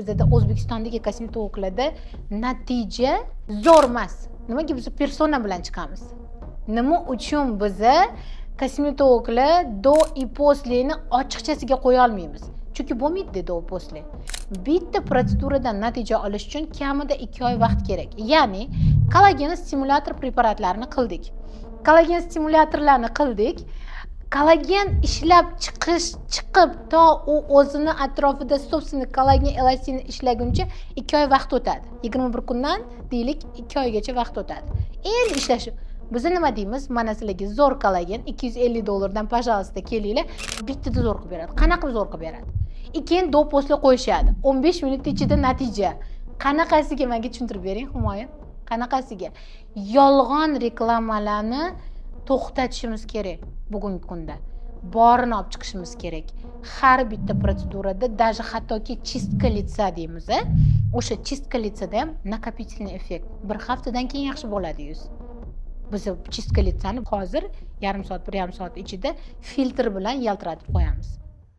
bizda O'zbekistondagi kosmetologlarda natija zo'r emas. Nimaga biz persona bilan chiqamiz? Nima uchun biz kosmetologlar do и послeni ochiqchasiga qo'ya olmaymiz? Chunki bo'lmaydi do и после. Bitta protseduradan natija olish uchun kamida 2 oy vaqt kerak. Ya'ni kollagen stimulyator preparatlarini qildik. Kollagen stimulyatorlarni qildik. Kollagen ishlab chiqib to u o'zini atrofida собственно kollagen elastini ishlaguncha 2 oy vaqt o'tadi. 21 kundan deylik 2 oygacha vaqt o'tadi. Endi ishlash biz nima deymiz? Mana sizlarga zo'r kollagen $250 пожалуйста kelinglar, bittada zo'r qilib beradi. Qanaqa zo'r qilib beradi? Keyin do после qo'yishadi. 15 minut ichida natija. Qanaqasiga menga tushuntirib bering, Humoyun? Qanaqasiga? Yolg'on reklamalarni to'xtatishimiz kerak bugungi kunda. Borini olib chiqishimiz kerak. Har bitta protsedurada даже hattoki чистка лица deymiz, o'sha чистка лицада ham накопительный effekt. Bir haftadan keyin yaxshi bo'ladi yuz. Biz чистка лицani hozir yarim soat, 1,5 soat ichida filtr bilan yaltiratib qo'yamiz.